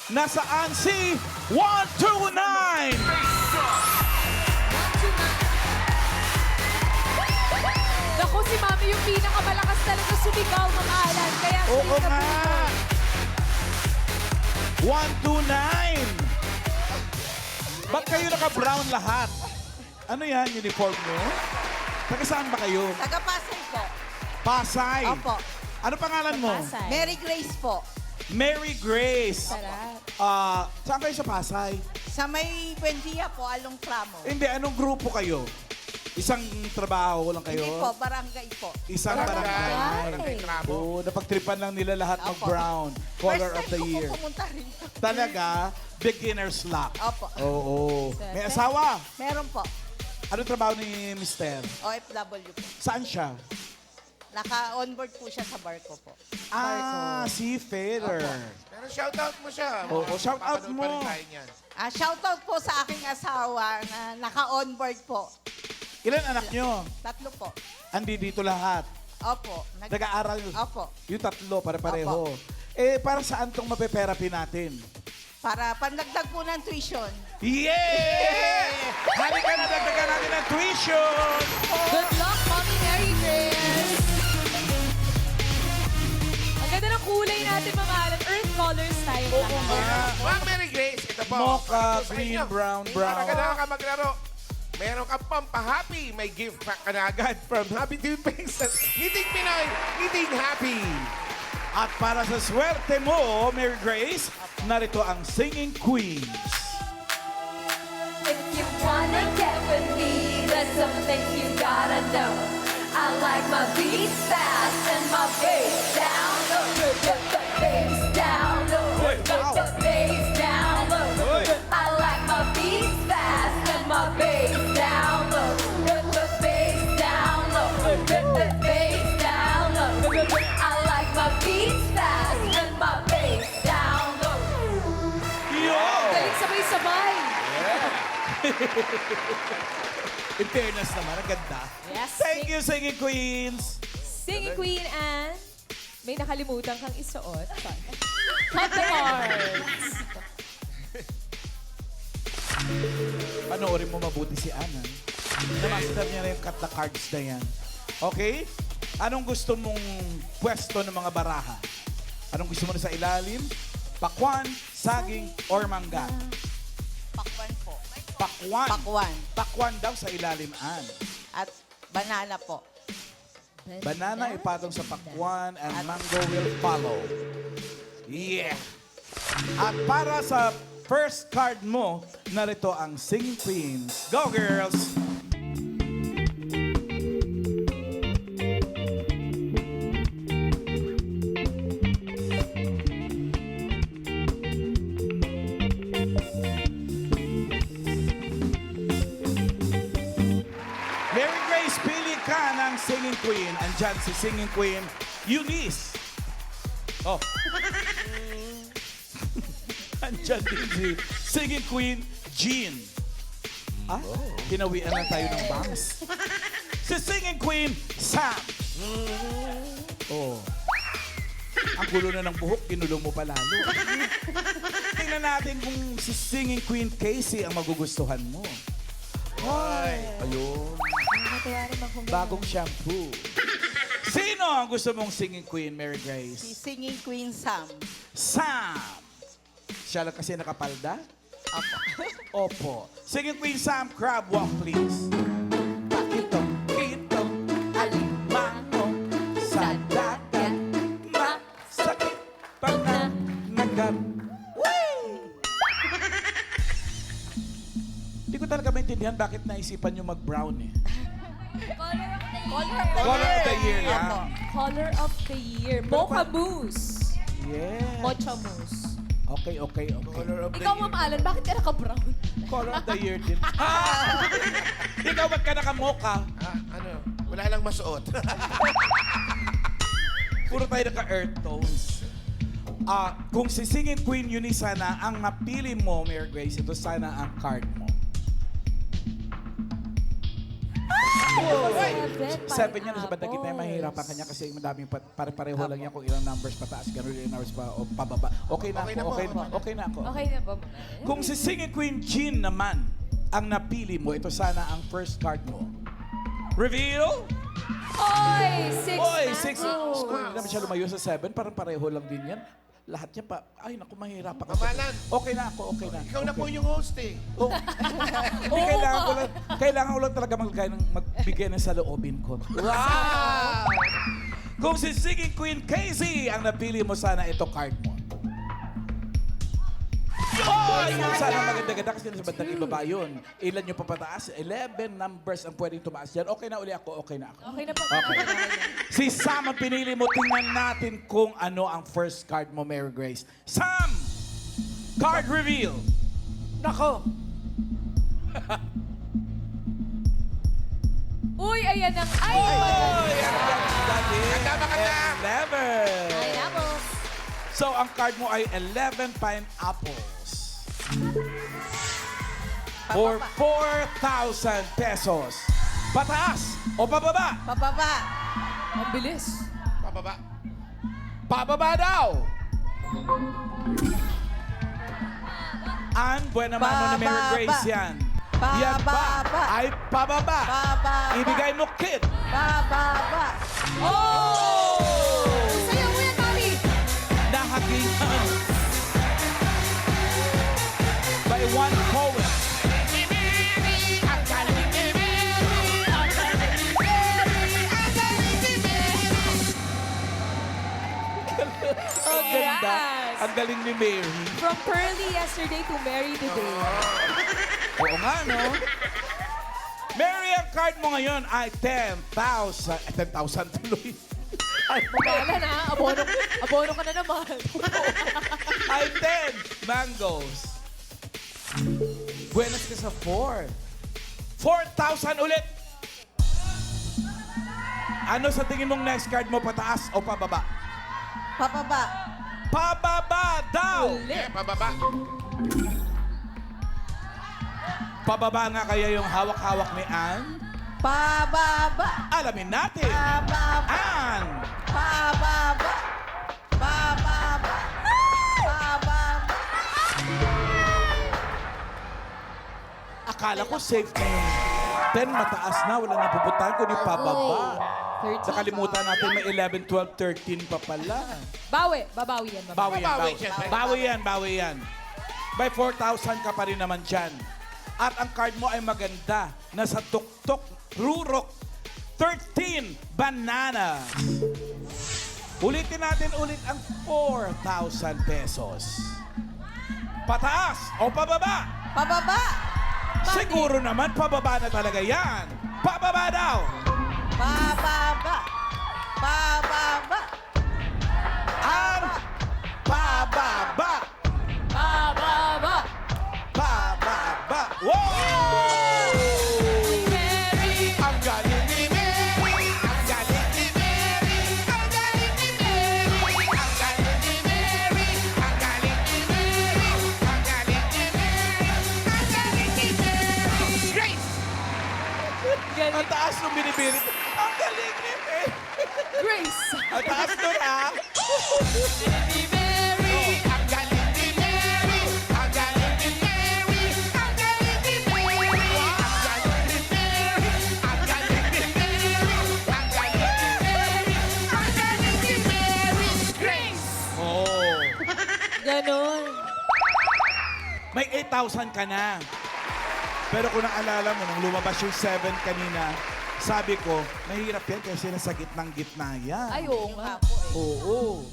Nasaan si 129? Naku, si Mami yung pinakamalakas talaga sumigaw, Ma'am Alan. Kaya Oo sa'yo na nga. po ito. 129. Ba't kayo naka-brown lahat? Ano yan, uniform nyo? Taga saan ba kayo? Taga-Pasay po. Pasay. Opo. Ano pangalan mo? Pasay. Mary Grace po. Mary Grace. Sarap. Saan kayo sa Pasay? Sa may Buendia po, Along Tramo. Hindi, anong grupo kayo? Isang trabaho lang kayo? Hindi po, barangay po. Isang Barangay. barangay. Barangay Tramo. Oo, napagtripan lang nila lahat Opo. mag-brown. Color of the First time year. ko po pumunta rito. Talaga, beginner's luck. Opo. Oo. May asawa. Meron po. Anong trabaho ni Mister? OFW po. Saan siya? Naka-onboard po siya sa barko po. Seafarer. Pero shoutout mo siya. Oo, shoutout Papanood mo. pa rin tayo niyan. Shoutout po sa aking asawa na naka-onboard po. Ilan anak nyo? 3 po. Andi dito lahat. Opo. Nag-aaral. Opo. Yung 3, pare-pareho. Eh, para saan tong mape-therapy natin? Para pandagdag po ng tuition. Yeah! Halika na, dagdagan natin ang tuition! Good luck, Mami Mary Grace. Ang ganda ng kulay natin, Ma'am Alan. Earth colors tayo. Oo nga. Ma'am Mary Grace, ito po. Mocha, Para sa green, inyo. brown, Para brown. ka na maglaro. Meron kang pampahappy. May gift pack ka na agad from Happy Philippines. Ngiting Pinoy, ngiting happy. At para sa swerte mo, Mary Grace, narito ang Singing Queens. If you wanna get with me, there's some things you gotta know. I like my beats fast and my bass down low. Put the bass down low. Put the bass down low. I like my beats fast and my bass down low. Put the bass down low. Put the bass down low. I like my beats fast and my bass down low. Galing sabay-sabay. In fairness naman, ang ganda. Yes. Thank you, Singing Queens! Singing Queen Anne, may nakalimutan kang isuot. Cut the cards. Panoorin mo mabuti si Ana. Namaster niya na yung cut the cards na yan. Okay? Anong gusto mong pwesto ng mga baraha? Anong gusto mo na sa ilalim? Pakwan, saging, or mangga? Pakwan po. Pakwan. Pakwan. Pakwan daw sa ilalim, Ann. At banana po. Banana ipatong sa pakwan and mango will follow. Yeah! At para sa first card mo, narito ang Singing Queens. Go, girls! Mary Grace, pili ka ng Singing Queen. Andyan si Singing Queen, Eunice. Oh. Andyan din si Singing Queen, Jean. Kinawian lang tayo ng bangs. Si Singing Queen, Sam. Oh. Ang gulo na ng buhok, ginulo mo pa lalo. Tingnan natin kung si Singing Queen Casey ang magugustuhan mo. Ay, ayun. Nakakatuwa naman kung Bagong shampoo. Sino ang gusto mong Singing Queen, Mary Si Grace? Singing Queen Sam. Sam. Siya lang kasi nakapalda? Opo. Opo. Singing Queen Sam, crab walk, please. Pakitong, kitong, alimango, sa dagat, masakit, pananagat. Hindi ko talaga maintindihan bakit naisipan nyo mag-brown eh. Color of the year, Opo. yeah. Color of the year. Mocha mousse. Yes. Mocha mousse. Okay. Color of the Ikaw, year. Ma'am Alan, bakit ka naka-brown? Color of the year din. Ah! Ikaw ba't ka nakamoka? Ano? Wala lang masuot. Puro tayo naka-earth tones. Kung si Singing Queen Eunice sana ang napili mo, Mary Grace, ito sana ang card mo. Seven yan sa bandang gitna. Mahihirapan kanya kasi madaming pare-pareho lang yan kung ilang numbers pataas, gano'n ilang numbers pa o pababa. Okay na Okay ako, na po. okay na ako. Okay na ba? Kung si Singing Queen Jean naman ang napili mo, ito sana ang first card mo. Reveal! Oy! Six Oy, na. 6. Kung hindi naman siya lumayo sa 7, parang pareho lang din yan. Lahat niya pa, ay naku, mahirapan ka. Kamanan. Okay na ako, okay na. Ikaw na po yung host eh. Oh. Hindi, kailangan ko lang talaga magbigay ng saloobin ko. Wow! Kung si Singing Queen Casey ang napili mo, sana ito card mo. Oh, yun sana maganda-ganda kasi nasa bandang ibaba yun. Ilan yung papataas? 11 numbers ang pwedeng tumaas dyan. Okay na uli ako, okay na ako. Okay na po. Okay. Si Sam ang pinili mo. Tingnan natin kung ano ang first card mo, Mary Grace. Sam! Card reveal. Nako. Uy, ayan ang... Ay! Oy! Ang ganda din. Maganda. 11. Ay, nako. So, ang card mo ay 11 pineapples. For 4,000 pesos. Pataas o pababa? Pababa. Ang bilis. Pababa. Pababa daw. Ang buena mano ni Mary Pababa. Grace yan. Yan ba Pababa. ay pababa? Pababa. Ibigay mo, kid. Pababa. Oh! Sa'yo, Kuya Tommy! Nahagingan. By one poet. Ang ganda. Yes. Ang galing ni Mary. From Pearly yesterday to Mary today. Oo nga, no? Mary, ang card mo ngayon ay 10,000. 10,000 tuloy. Ay, Wala na, abono ka na naman. ay 10 mangoes. Buenas ka sa 4. 4,000 ulit. Ano sa tingin mong next card mo, pataas o pababa? Pababa. Pababa daw! Eh, pababa. Pababa nga kaya yung hawak-hawak ni Ann? Pababa. Alamin natin. Pababa. Ann! Pababa. Pababa. Pababa. Akala ko safe na yung 10 mataas na. Wala na pupuntahan kundi pababa. 13. Nakalimutan natin may 11, 12, 13 pa pala. Bawi. Babawi yan. Bawi yan, Bawi, bawi. syempre. Bawi yan. By 4,000 ka pa rin naman dyan. At ang card mo ay maganda. Nasa tuktok, rurok, 13 bananas. Ulitin natin ulit ang 4,000 pesos. Pataas o pababa? Pababa. Siguro naman pababa na talaga yan. Pababa daw. Pababa. Pababa. Ang pababa. Bababa. Pababa. Wow! Mary. Ang galing ni Mary. Ang galing ni Mary. Ang galing ni Mary. Ang galing ni Mary. Ang galing ni Mary. Ang galing ni Mary. Ang galing ni Mary. Grace! Ang taas ng binibiri. Ang galing ni Mary. Grace. Ang taas doon, ha? Ni Mary. Ang galing ni Mary. Ang galing ni Mary. Ang galing ni Mary. Ang galing ni Mary. Ang galing ni Mary. Ang galing ni Mary. Ang galing ni Mary. Grace! Oh. Ganon. May 8,000 ka na. Pero kung naalala mo, nung lumabas yung 7 kanina, sabi ko, mahirap yan kasi nasa gitnang-gitna yan. Ay, oo nga. Oo.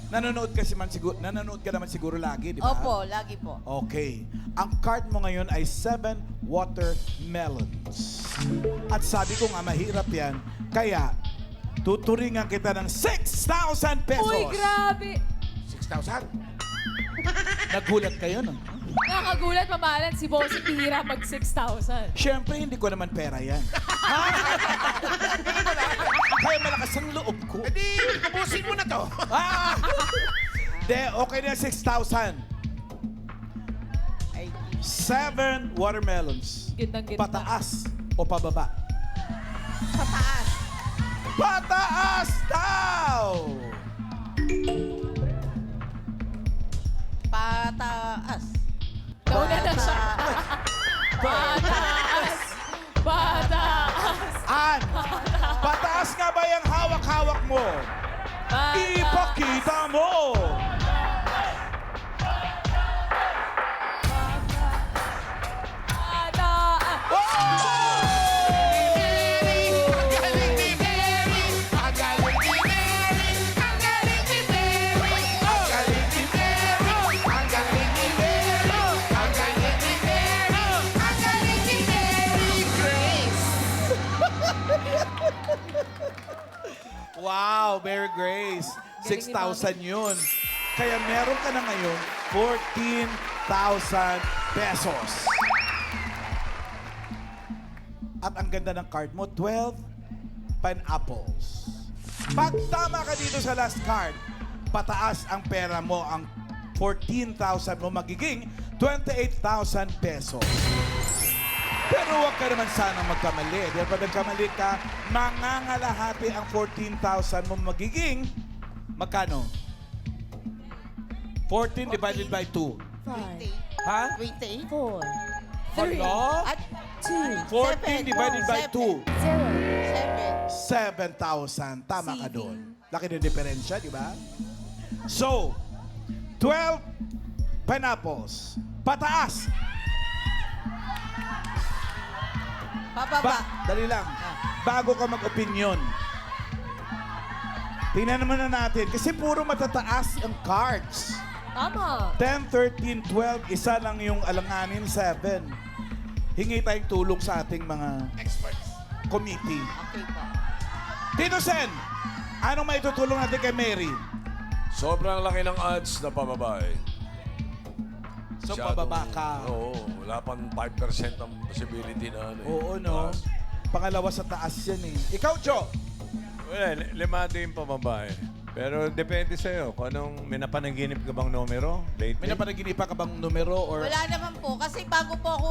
Nanonood ka naman siguro lagi, di ba? Opo, lagi po. Okay. Ang card mo ngayon ay 7 watermelons. At sabi ko nga, mahirap yan. Kaya, tuturingan kita ng 6,000 pesos. Uy, grabe. 6,000. Nagulat kayo, no? Nakakagulat, mamahalan. Si Bossing bihira mag 6,000. Siyempre, hindi ko naman pera yan. Kaya malakas ang loob ko. Eh di, ubusin mo na to. De, okay na 6,000. 7 watermelons. Gitang-gitna. Pataas o pababa? Pataas. Pataas daw! Pataas. Nauna na siya. Pataas! Pataas! An, pataas nga ba yung hawak-hawak mo? Ipakita mo! Pataas! Ang galing ni Mary! Ang galing ni Mary! Ang galing ni Mary! Ang galing ni Mary! Ang galing ni Mary! Ang galing ni Mary! Ang galing ni Mary Grace! Wow, Mary Grace. Galing ni 6,000 yun. Kaya meron ka na ngayon 14,000 pesos. At ang ganda ng card mo, 12 pineapples. Pag tama ka dito sa last card, pataas ang pera mo, ang 14,000 mo magiging 28,000 pesos. Pero huwag ka naman sana magkamali. Dahil pag nagkamali ka, mangangalahati ang 14,000 mo magiging magkano? 14 divided by 2. 20. Ha? 20. 4, Hello? At 2, 14 divided by 2. 7. 7,000. Tama ka doon. Laki ng diferensya, di ba? So, 12 pineapples. Pataas. Pababa. Dali lang. Bago ka mag-opinion. Tingnan naman na natin. Kasi puro matataas ang cards. Tama. 10, 13, 12. Isa lang yung alanganin, 7. Hingi tayong tulong sa ating mga Experts. committee. Okay po. Tito Sen, anong may tutulong natin kay Mary? Sobrang laki ng odds na pababae. So, Masyadong- pababa ka. Oo, wala pang 5% ang possibility na ano. Oo, no? Taas. Pangalawa sa taas yan eh. Ikaw, Jo. Wala, limado yung pamabae. Pero depende sa'yo kung anong may napanaginip ka bang numero lately. May napanaginipan ka bang numero or... Wala naman po. Kasi bago po ako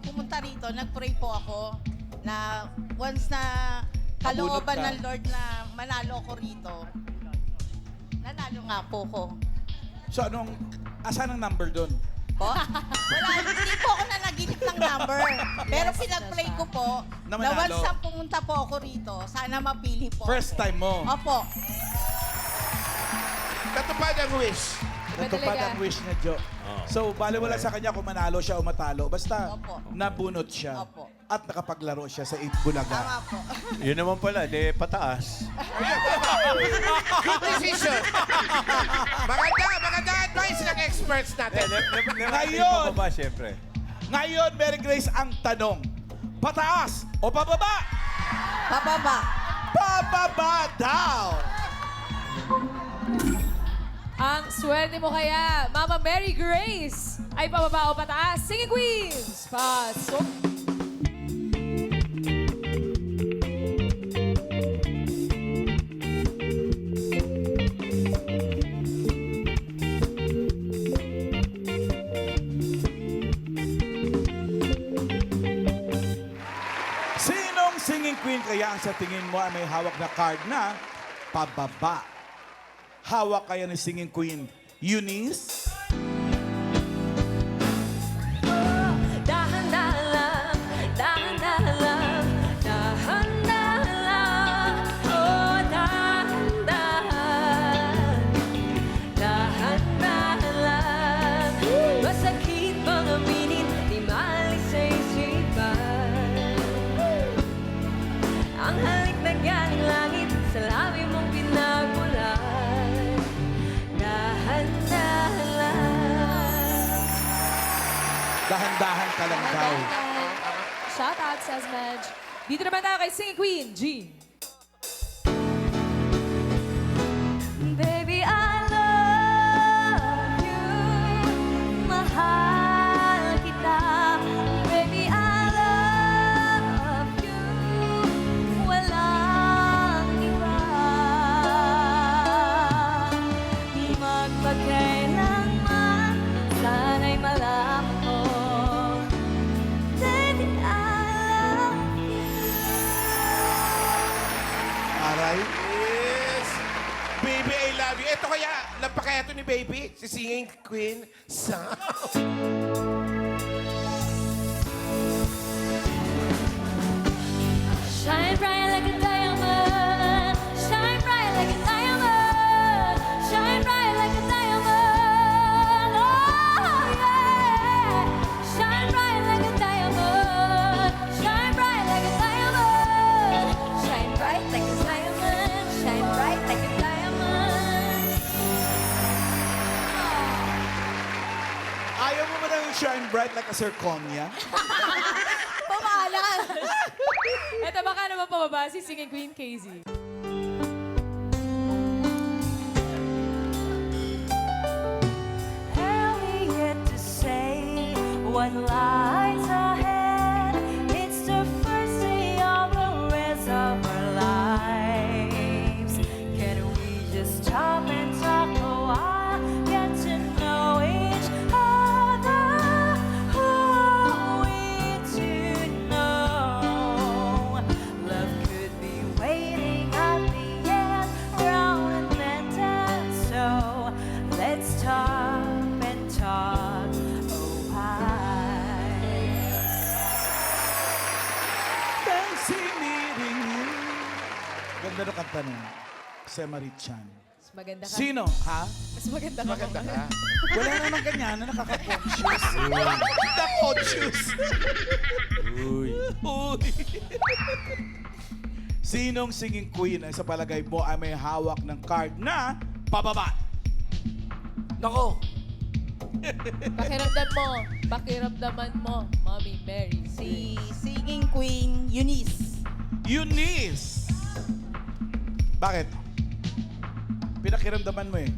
pumunta rito, nag-pray po ako na once na Mabunot kalooban ka. ng Lord na manalo ko rito, nanalo nga po ko. So, asan ang number doon? Po? Wala, hindi po ako nanaginip ng number. Pero pinag-play ko po Na na manalo. once na pumunta po ako rito, sana mapili po First ako. time mo. Opo. Natupad ang wish. Natupad talaga. ang wish niya, Jo. So, baliwala sa kanya kung manalo siya o matalo. Basta, Opo. nabunot siya. Opo. At nakapaglaro siya sa 8 Bulaga. Tama po. Yun naman pala, di pataas. Good decision. Maganda advice ng experts natin. Ngayon! Yung pababa, siyempre. Ngayon, Mary Grace, ang tanong. Pataas o pababa? Pababa. Pababa daw! Ang swerte mo kaya, Mama Mary Grace, ay pababa o pataas. Singing Queens! Pasok! Sinong singing queen kaya ang sa tingin mo ay may hawak na card na pababa? Hawak kaya ni singing queen Eunice? Dahan-dahan lang, dahan-dahan lang, dahan-dahan lang, oh dahan-dahan, dahan-dahan lang. Masakit bang aminin, di maalis sa isipan. Ang halik na galing langit, sa labi mong pinagmulan. Dahan-dahan lang. Dahan-dahan ka lang daw. Shout out, says Madge. Dito naman tayo kay Singing Queen, Jean. Baby, I love you. Mahal kita. Baby, I love you. Walang iba. Magpakailanman, sana'y malaman mo. Baby, I love you. Eto kaya, napakaya to ni Baby, si Singing Queen Sam. Shine bright like a diamond. Shine bright like a diamond. Shine bright like a diamond. Oh yeah. Shine bright like a diamond. Shine bright like a diamond. Shine bright like a diamond. Shine bright like a diamond. Ayaw mo ba nang shine bright like a zirconia? Pamahalan! Ito baka naman pababa si Singing Queen KZ. Early yet to say what lies ahead. It's the first day of the rest of our lives. Can we just stop and talk a while? Get to know each other. Who are we to know? Love could be waiting at the end, round and then so. Let's stop and talk a while. Dancing meeting you. Ganda na kanta nun. Semarichan. Mas maganda ka. Sino? Ha? Mas maganda ka. Maganda ka. Wala naman ganyan na nakaka-conscious. Na-conscious. Uy. Sinong singing queen ang sa palagay mo ay may hawak ng card na pababa? Nako, Pakiramdaman mo, Mommy Mary. Si Singing Queen Eunice. Eunice! Bakit? Pinakiramdaman mo eh.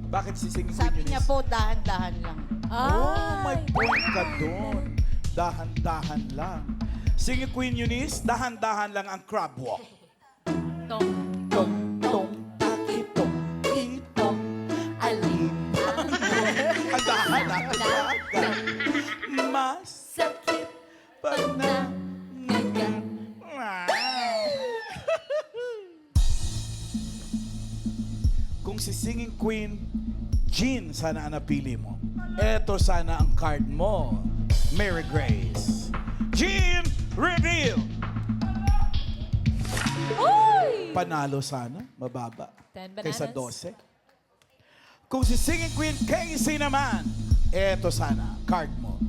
Bakit si singing queen Sabi Eunice? niya po, dahan-dahan lang. Oh, may point ka doon. Dahan-dahan lang. Singing Queen Eunice, dahan-dahan lang ang crab walk. Tong. Tong, tong, takitong, itong, alin. Ang dahan na agad. Mas Sakit pag na nagan. Kung si Singing Queen Jean sana ang napili mo, eto sana ang card mo, Mary Grace. Jean, reveal! Uy! Panalo sana, mababa. 10 bananas. Kaysa 12. Kung si Singing Queen Casey naman, eto sana, card mo.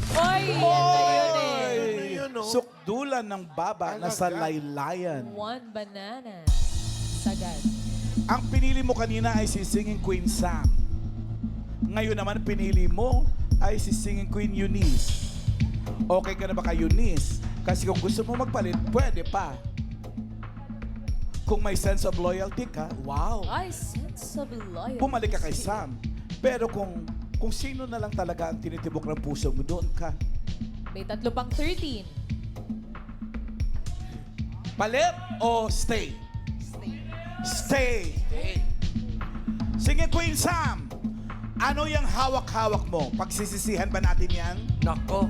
Oy! Yan na yun eh. Oy! yun, oh. Sukdulan ng baba na sa laylayan. 1 banana. Sagad. Ang pinili mo kanina ay si Singing Queen Sam. Ngayon naman pinili mo ay si Singing Queen Eunice. Okay ka na ba kay Eunice? Kasi kung gusto mo magpalit, pwede pa. Kung may sense of loyalty ka, wow. Ay, sense of loyalty. Bumalik ka kay Sam. Pero kung sino na lang talaga ang tinitibok ng puso mo, doon ka. May 3 pang 13. Palit o stay? Stay. Stay. Sige, Queen Sam. Ano yung hawak-hawak mo? Pagsisisihan ba natin yan? Nako.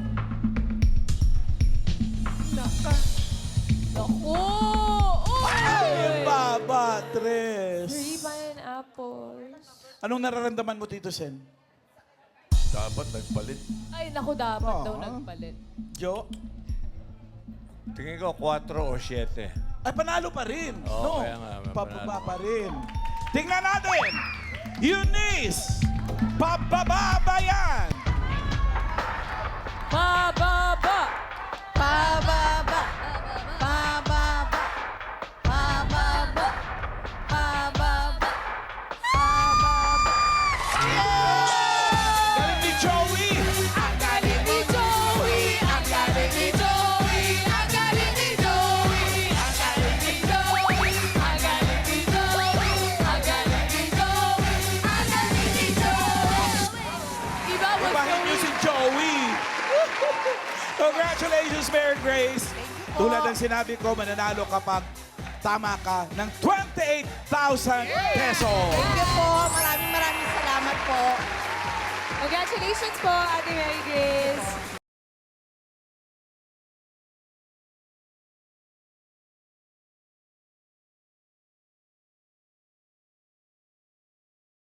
Naka. Naku! Ay, Uy! baba, 3 tres. pineapples. Anong nararamdaman mo, Tito Sen? Dapat nagpalit. Ay, naku, dapat daw Oo. nagpalit. Jo? Tingin ko 4 o 7. Ay, panalo pa rin. Oo, no? kaya nga, may Pababa panalo. pa rin. Tingnan natin. Eunice! Pababa ba yan? Pababa! Pababa. Pababa. Pababa. Pababa. Pababa. Galing ni Joey! Ang galing ni Joey! Ang galing ni Joey! Ang galing ni Joey! Ang galing ni Joey! Ang galing ni Joey! Ang galing ni Joey! Ang galing ni Joey! Iba mo Ibahin niyo si Joey! Congratulations, Mary Grace! Tulad ng sinabi ko, mananalo kapag tama ka ng 28,000 pesos. Thank you po. Maraming salamat po. Congratulations po, Ate Mary Grace!